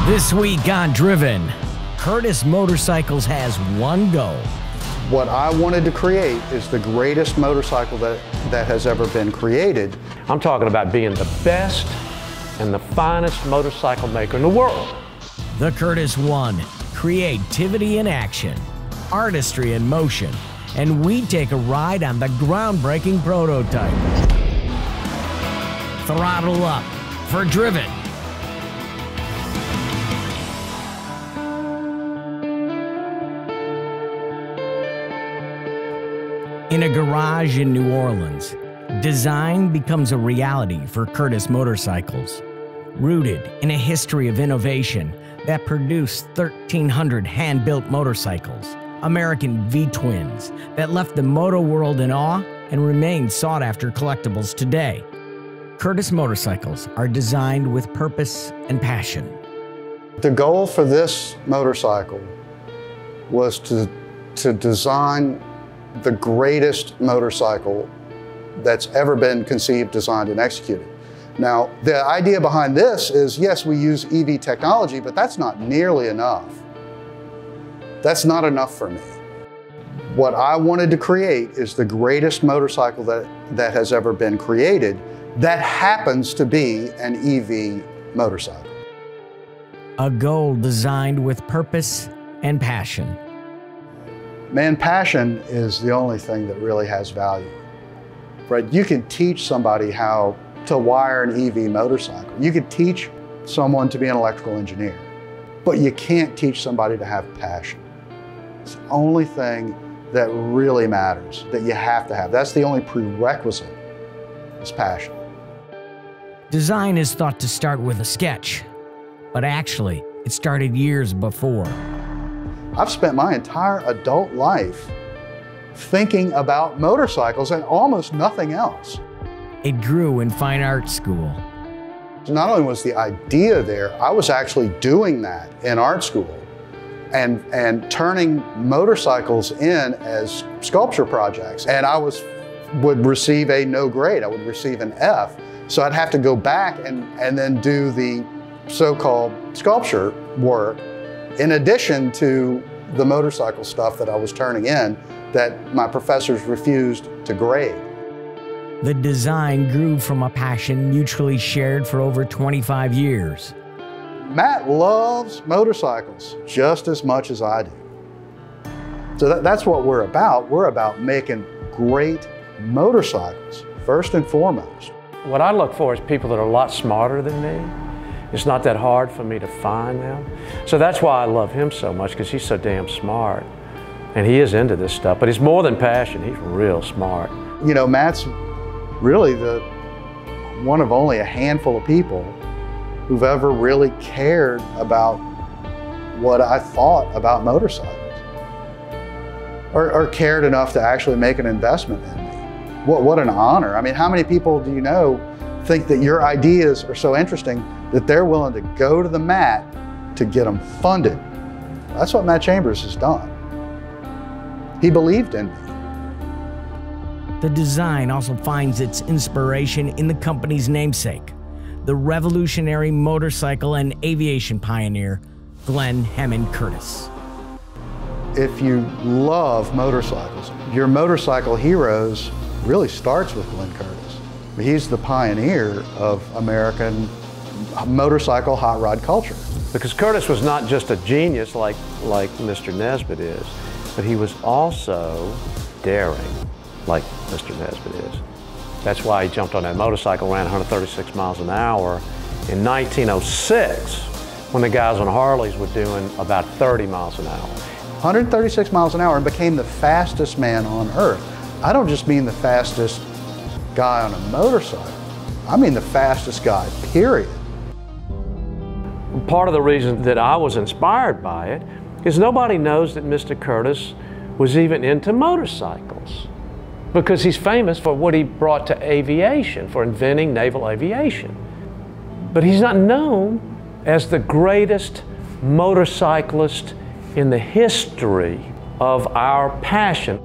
This week on Driven, Curtis Motorcycles has one goal. What I wanted to create is the greatest motorcycle that has ever been created. I'm talking about being the best and the finest motorcycle maker in the world. The Curtis One, creativity in action, artistry in motion, and we take a ride on the groundbreaking prototype. Throttle up for Driven. In a garage in New Orleans, design becomes a reality for Curtis Motorcycles. Rooted in a history of innovation that produced 1,300 hand-built motorcycles, American V-twins that left the moto world in awe and remain sought-after collectibles today. Curtis Motorcycles are designed with purpose and passion. The goal for this motorcycle was to design the greatest motorcycle that's ever been conceived, designed, and executed. Now, the idea behind this is, yes, we use EV technology, but that's not nearly enough. That's not enough for me. What I wanted to create is the greatest motorcycle that has ever been created that happens to be an EV motorcycle. A goal designed with purpose and passion. Man, passion is the only thing that really has value, right? You can teach somebody how to wire an EV motorcycle. You could teach someone to be an electrical engineer, but you can't teach somebody to have passion. It's the only thing that really matters, that you have to have. That's the only prerequisite, is passion. Design is thought to start with a sketch, but actually, it started years before. I've spent my entire adult life thinking about motorcycles and almost nothing else. It grew in fine art school. Not only was the idea there, I was actually doing that in art school and turning motorcycles in as sculpture projects. And I would receive a no grade, I would receive an F. So I'd have to go back and then do the so-called sculpture work in addition to the motorcycle stuff that I was turning in that my professors refused to grade. The design grew from a passion mutually shared for over 25 years. Matt loves motorcycles just as much as I do. So that's what we're about. We're about making great motorcycles, first and foremost. What I look for is people that are a lot smarter than me. It's not that hard for me to find them. So that's why I love him so much, because he's so damn smart. And he is into this stuff, but he's more than passion, he's real smart. You know, Matt's really one of only a handful of people who've ever really cared about what I thought about motorcycles, or cared enough to actually make an investment in me. What an honor. I mean, how many people do you know think that your ideas are so interesting that they're willing to go to the mat to get them funded? That's what Matt Chambers has done. He believed in me. The design also finds its inspiration in the company's namesake, the revolutionary motorcycle and aviation pioneer, Glenn Hammond Curtis. If you love motorcycles, your motorcycle heroes really starts with Glenn Curtis. He's the pioneer of American motorcycle hot rod culture. Because Curtis was not just a genius like Mr. Nesbitt is, but he was also daring like Mr. Nesbitt is. That's why he jumped on that motorcycle, ran 136 miles an hour in 1906, when the guys on Harleys were doing about 30 miles an hour. 136 miles an hour, and became the fastest man on earth. I don't just mean the fastest guy on a motorcycle. I mean the fastest guy, period. Part of the reason that I was inspired by it is nobody knows that Mr. Curtis was even into motorcycles, because he's famous for what he brought to aviation, for inventing naval aviation. But he's not known as the greatest motorcyclist in the history of our passion.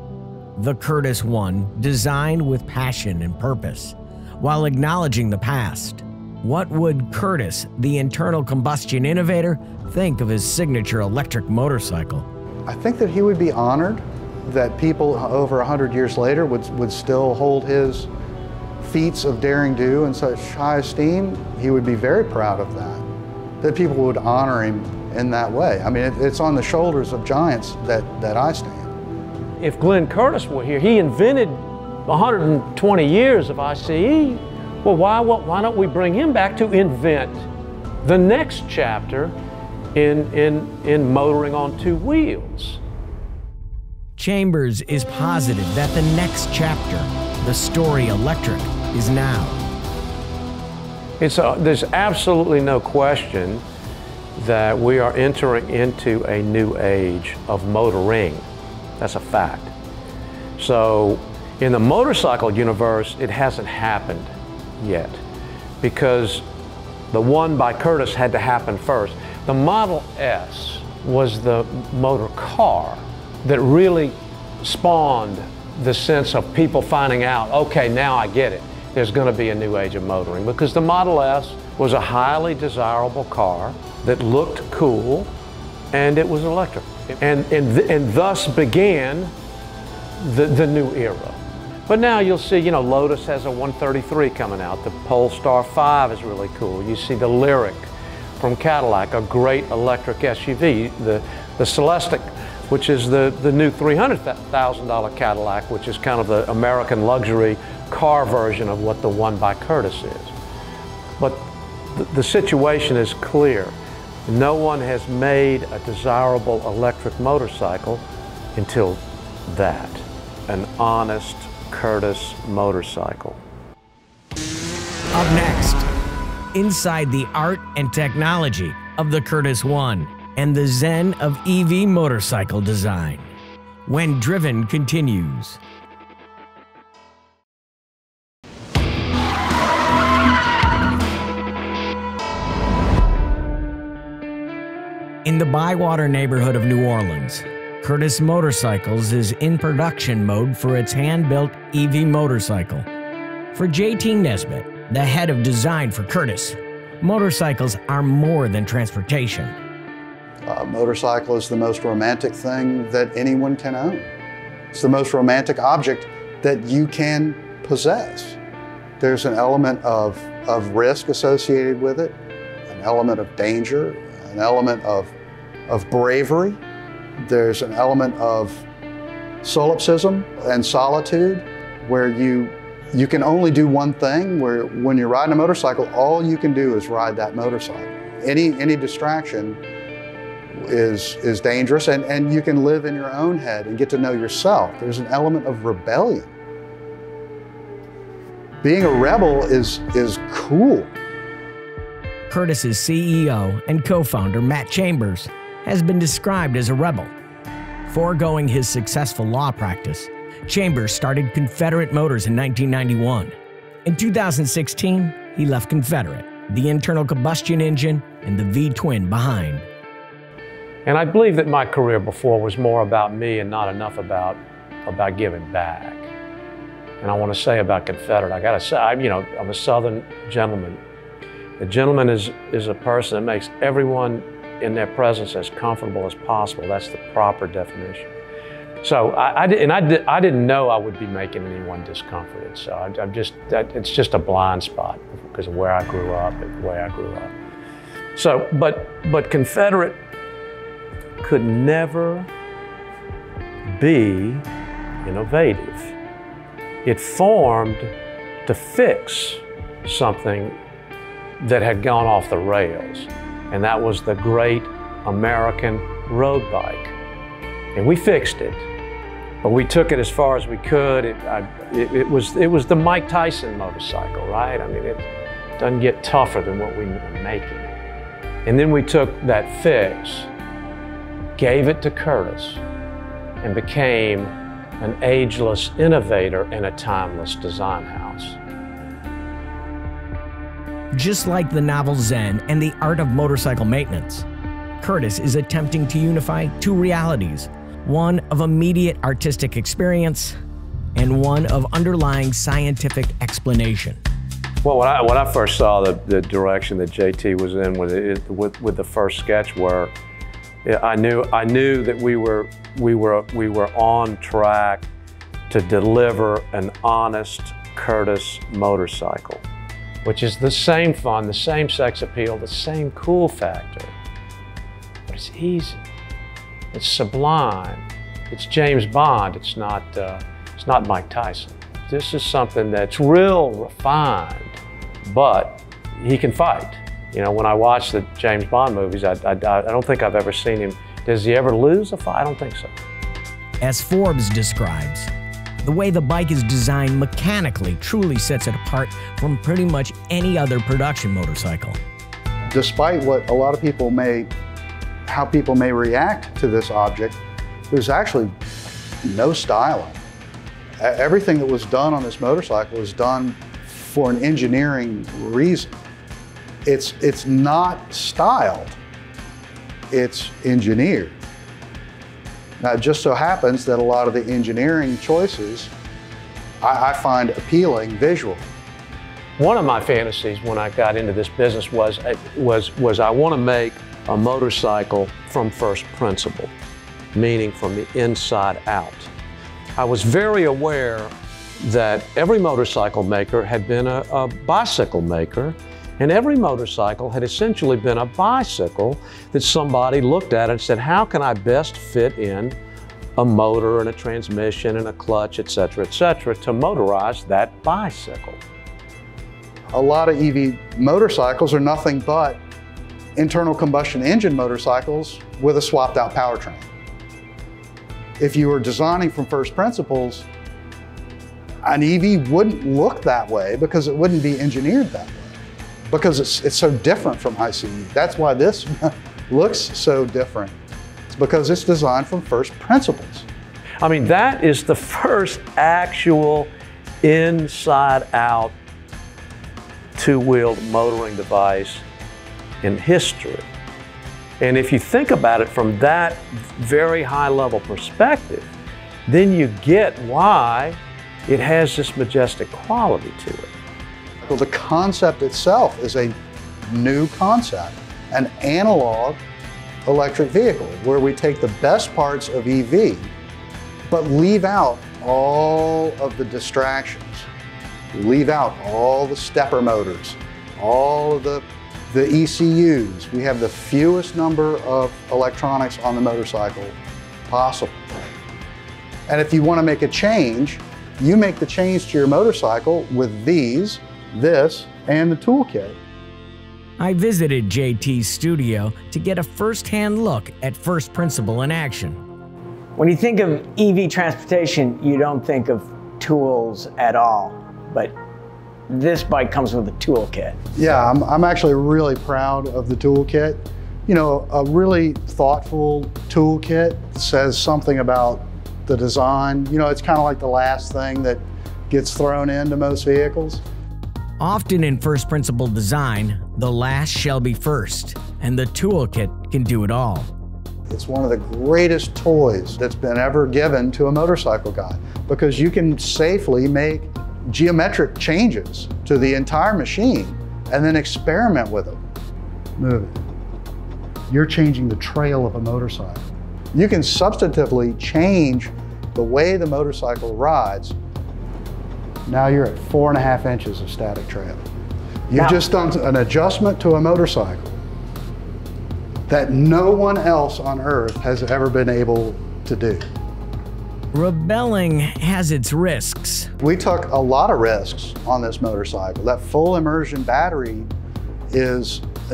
The Curtis One, designed with passion and purpose, while acknowledging the past, What would Curtis, the internal combustion innovator, think of his signature electric motorcycle? I think that he would be honored that people over 100 years later would still hold his feats of daring do in such high esteem. He would be very proud of that people would honor him in that way. I mean, it's on the shoulders of giants that I stand. If Glenn Curtiss were here, he invented 120 years of ICE. Well, why don't we bring him back to invent the next chapter in motoring on two wheels? Chambers is positive that the next chapter, the story electric, is now. There's absolutely no question that we are entering into a new age of motoring. That's a fact. So in the motorcycle universe, it hasn't happened yet because the one by Curtiss had to happen first. The Model S was the motor car that really spawned the sense of people finding out, okay, now I get it. There's going to be a new age of motoring, because the Model S was a highly desirable car that looked cool, and it was electric. And thus began the new era. But now you'll see, you know, Lotus has a 133 coming out. The Polestar 5 is really cool. You see the Lyriq from Cadillac, a great electric SUV. The Celestiq, which is the new $300,000 Cadillac, which is kind of the American luxury car version of what the one by Curtiss is. But the situation is clear. No one has made a desirable electric motorcycle until that, an honest Curtiss motorcycle. Up next, inside the art and technology of the Curtiss One and the zen of EV motorcycle design. When Driven continues. In the Bywater neighborhood of New Orleans, Curtiss Motorcycles is in production mode for its hand-built EV motorcycle. For JT Nesbitt, the head of design for Curtiss, motorcycles are more than transportation. A motorcycle is the most romantic thing that anyone can own. It's the most romantic object that you can possess. There's an element of risk associated with it, an element of danger, an element of bravery. There's an element of solipsism and solitude where you can only do one thing, where when you're riding a motorcycle, all you can do is ride that motorcycle. Any distraction is dangerous, and you can live in your own head and get to know yourself. There's an element of rebellion. Being a rebel is cool. Curtiss's CEO and co-founder, Matt Chambers, has been described as a rebel. Foregoing his successful law practice, Chambers started Confederate Motors in 1991. In 2016, he left Confederate, the internal combustion engine and the V-twin behind. And I believe that my career before was more about me and not enough about giving back. And I want to say about Confederate, I got to say, I'm a Southern gentleman. A gentleman is a person that makes everyone in their presence as comfortable as possible. That's the proper definition. So I didn't know I would be making anyone discomforted. So it's just a blind spot because of where I grew up and the way I grew up. So, but Confederate could never be innovative. It formed to fix something that had gone off the rails, and that was the great American road bike. And we fixed it, but we took it as far as we could. It was the Mike Tyson motorcycle, right? I mean, it doesn't get tougher than what we were making. And then we took that fix, gave it to Curtiss, and became an ageless innovator and a timeless design house. Just like the novel Zen and the art of motorcycle maintenance, Curtiss is attempting to unify two realities, one of immediate artistic experience and one of underlying scientific explanation. Well, when I first saw the direction that JT was in with the first sketch work, I knew that we were on track to deliver an honest Curtiss motorcycle, which is the same fun, the same sex appeal, the same cool factor. But it's easy, it's sublime, it's James Bond, it's not Mike Tyson. This is something that's real refined, but he can fight. You know, when I watch the James Bond movies, I don't think I've ever seen him. Does he ever lose a fight? I don't think so. As Forbes describes, the way the bike is designed mechanically truly sets it apart from pretty much any other production motorcycle. Despite what a lot of people how people may react to this object, there's actually no styling. Everything that was done on this motorcycle was done for an engineering reason. It's not styled, it's engineered. Now, it just so happens that a lot of the engineering choices I find appealing visually. One of my fantasies when I got into this business was I want to make a motorcycle from first principle, meaning from the inside out. I was very aware that every motorcycle maker had been a bicycle maker, and every motorcycle had essentially been a bicycle that somebody looked at and said, how can I best fit in a motor and a transmission and a clutch, et cetera, to motorize that bicycle? A lot of EV motorcycles are nothing but internal combustion engine motorcycles with a swapped out powertrain. If you were designing from first principles, an EV wouldn't look that way because it wouldn't be engineered that way, because it's so different from ICE. That's why this looks so different. It's because it's designed from first principles. I mean, that is the first actual inside-out two-wheeled motoring device in history. And if you think about it from that very high-level perspective, then you get why it has this majestic quality to it. Well, the concept itself is a new concept, an analog electric vehicle, where we take the best parts of EV, but leave out all of the distractions. Leave out all the stepper motors, all of the ECUs. We have the fewest number of electronics on the motorcycle possible. And if you want to make a change, you make the change to your motorcycle with this, and the toolkit. I visited JT's studio to get a first-hand look at First Principle in action. When you think of EV transportation, you don't think of tools at all, but this bike comes with a toolkit. Yeah, I'm actually really proud of the toolkit. You know, a really thoughtful toolkit says something about the design. You know, it's kind of like the last thing that gets thrown into most vehicles. Often in First Principle design, the last shall be first, and the toolkit can do it all. It's one of the greatest toys that's been ever given to a motorcycle guy, because you can safely make geometric changes to the entire machine and then experiment with them. Move it. You're changing the trail of a motorcycle. You can substantively change the way the motorcycle rides. Now you're at 4.5 inches of static trail. You've just done an adjustment to a motorcycle that no one else on earth has ever been able to do. Rebelling has its risks. We took a lot of risks on this motorcycle. That full immersion battery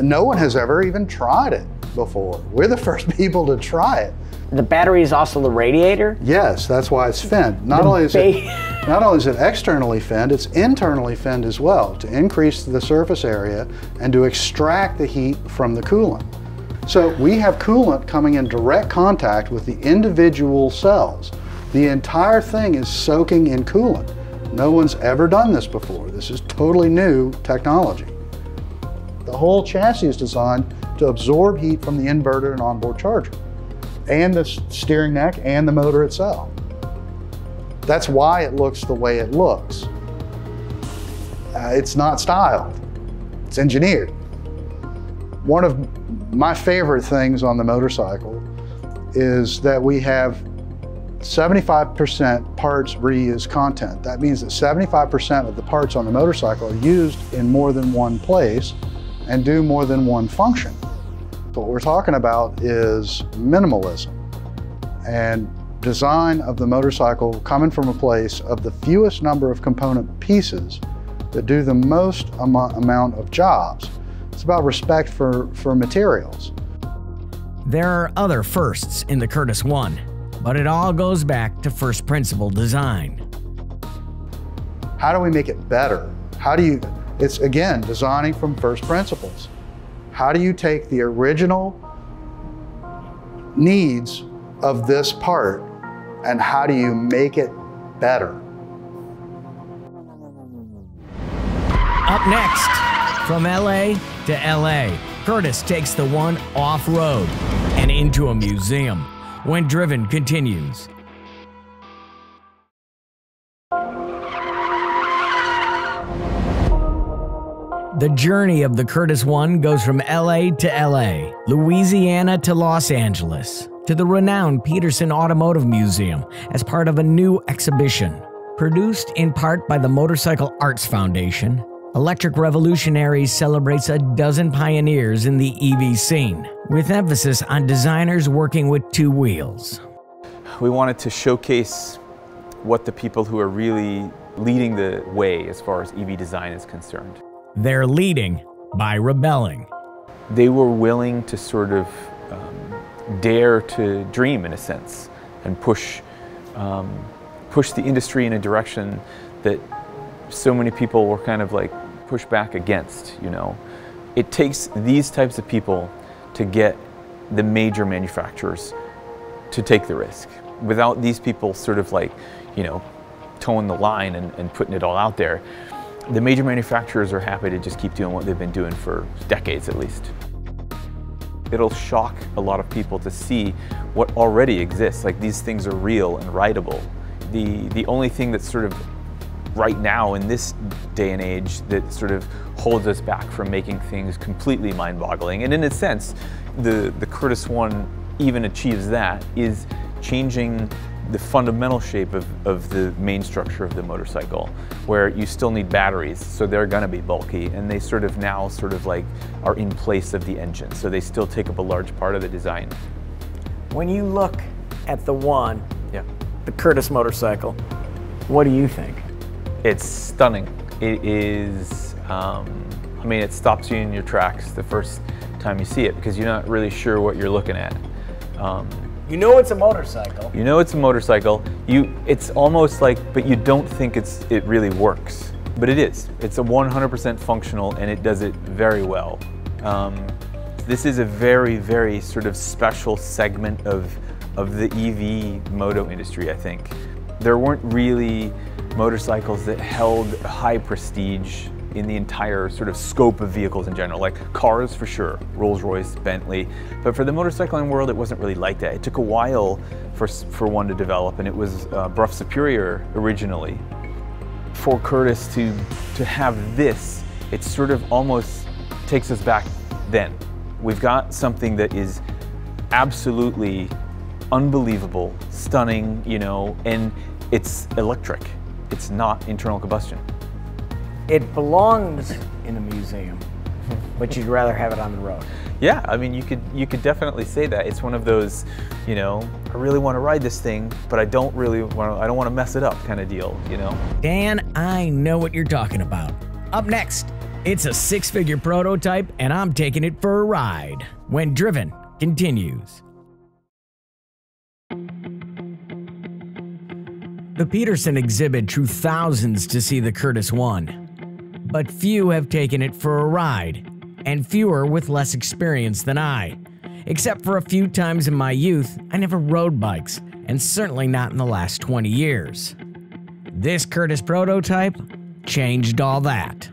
no one has ever even tried it before. We're the first people to try it. The battery is also the radiator? Yes, that's why it's finned. Not only is it externally finned, it's internally finned as well, to increase the surface area and to extract the heat from the coolant. So we have coolant coming in direct contact with the individual cells. The entire thing is soaking in coolant. No one's ever done this before. This is totally new technology. The whole chassis is designed to absorb heat from the inverter and onboard charger, and the steering neck and the motor itself. That's why it looks the way it looks. It's not styled, it's engineered. One of my favorite things on the motorcycle is that we have 75% parts reuse content. That means that 75% of the parts on the motorcycle are used in more than one place and do more than one function. What we're talking about is minimalism and design of the motorcycle coming from a place of the fewest number of component pieces that do the most amount of jobs. It's about respect for materials. There are other firsts in the Curtis One, but it all goes back to first principle design. How do we make it better? It's again, designing from first principles. How do you take the original needs of this part and how do you make it better? Up next, from LA to LA, Curtis takes the One off-road and into a museum when Driven continues. The journey of the Curtis One goes from LA to LA, Louisiana to Los Angeles, to the renowned Petersen Automotive Museum as part of a new exhibition. Produced in part by the Motorcycle Arts Foundation, Electric Revolutionaries celebrates a dozen pioneers in the EV scene, with emphasis on designers working with two wheels. We wanted to showcase what the people who are really leading the way as far as EV design is concerned. They're leading by rebelling. They were willing to sort of dare to dream in a sense and push the industry in a direction that so many people were kind of like pushed back against, you know. It takes these types of people to get the major manufacturers to take the risk. Without these people sort of like, you know, towing the line and putting it all out there, the major manufacturers are happy to just keep doing what they've been doing for decades at least. It'll shock a lot of people to see what already exists, like these things are real and rideable. The only thing that's sort of right now in this day and age that sort of holds us back from making things completely mind-boggling, and in a sense, the Curtis One even achieves that, is changing the fundamental shape of the main structure of the motorcycle, where you still need batteries, so they're gonna be bulky, and they sort of now sort of like are in place of the engine, so they still take up a large part of the design. When you look at the One, Yeah. the Curtis motorcycle, what do you think? It's stunning. It is, I mean, it stops you in your tracks the first time you see it because you're not really sure what you're looking at. You know it's a motorcycle. You know it's a motorcycle. It's almost like, but you don't think it really works. But it is. It's a 100% functional and it does it very well. This is a very, very sort of special segment of the EV moto industry, I think. There weren't really motorcycles that held high prestige in the entire sort of scope of vehicles in general, like cars for sure, Rolls-Royce, Bentley, but for the motorcycling world it wasn't really like that. It took a while for one to develop, and it was Brough Superior originally. For Curtis to have this, it sort of almost takes us back then. We've got something that is absolutely unbelievable, stunning, you know, and it's electric. It's not internal combustion. It belongs in a museum, but you'd rather have it on the road. Yeah, I mean, you could definitely say that. It's one of those, you know, I really want to ride this thing, but I don't want to mess it up kind of deal, you know? Dan, I know what you're talking about. Up next, it's a six-figure prototype, and I'm taking it for a ride when Driven continues. The Petersen exhibit drew thousands to see the Curtis One, but few have taken it for a ride, and fewer with less experience than I. Except for a few times in my youth, I never rode bikes, and certainly not in the last 20 years. This Curtis prototype changed all that.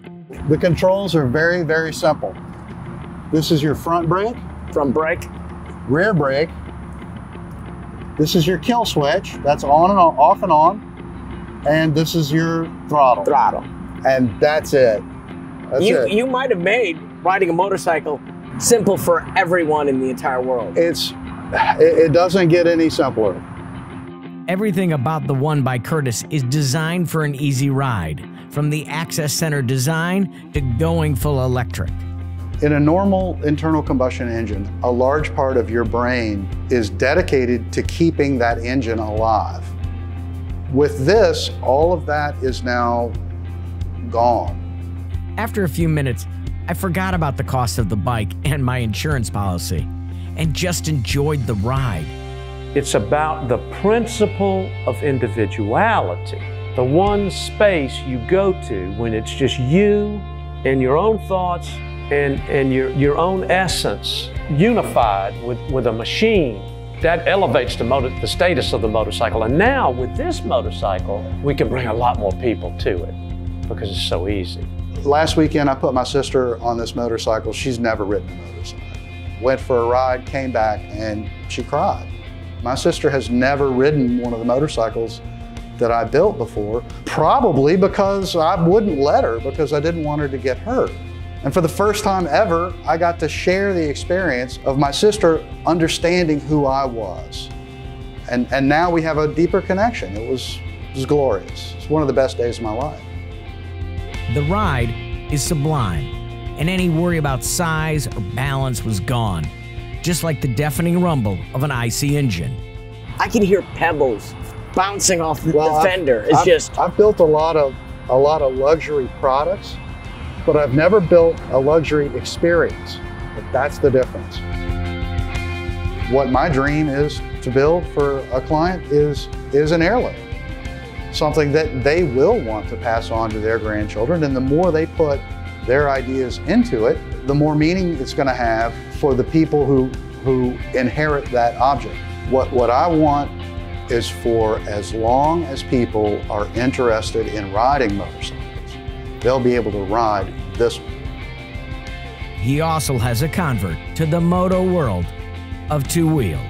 The controls are very, very simple. This is your front brake, Front brake, rear brake. This is your kill switch. That's on and on, off and on. And this is your throttle. throttle. and that's it. That's it. You might have made riding a motorcycle simple for everyone in the entire world. It doesn't get any simpler. Everything about the One by Curtis is designed for an easy ride, from the access center design to going full electric. In a normal internal combustion engine, a large part of your brain is dedicated to keeping that engine alive. With this, all of that is now gone. After a few minutes, I forgot about the cost of the bike and my insurance policy, and just enjoyed the ride. It's about the principle of individuality, the one space you go to when it's just you and your own thoughts and your own essence unified with a machine. That elevates the status of the motorcycle. And now with this motorcycle, we can bring a lot more people to it because it's so easy. Last weekend, I put my sister on this motorcycle. She's never ridden a motorcycle. Went for a ride, came back, and she cried. My sister has never ridden one of the motorcycles that I built before, probably because I wouldn't let her because I didn't want her to get hurt. And for the first time ever, I got to share the experience of my sister understanding who I was. And now we have a deeper connection. It was glorious. It's one of the best days of my life. The ride is sublime, and any worry about size or balance was gone, just like the deafening rumble of an IC engine. I can hear pebbles bouncing off the fender. I've built a lot of luxury products, but I've never built a luxury experience. But that's the difference. What my dream is to build for a client is an heirloom. Something that they will want to pass on to their grandchildren, and the more they put their ideas into it, the more meaning it's going to have for the people who inherit that object. What I want is for as long as people are interested in riding motorcycles, they'll be able to ride this one. He also has a convert to the moto world of two wheels.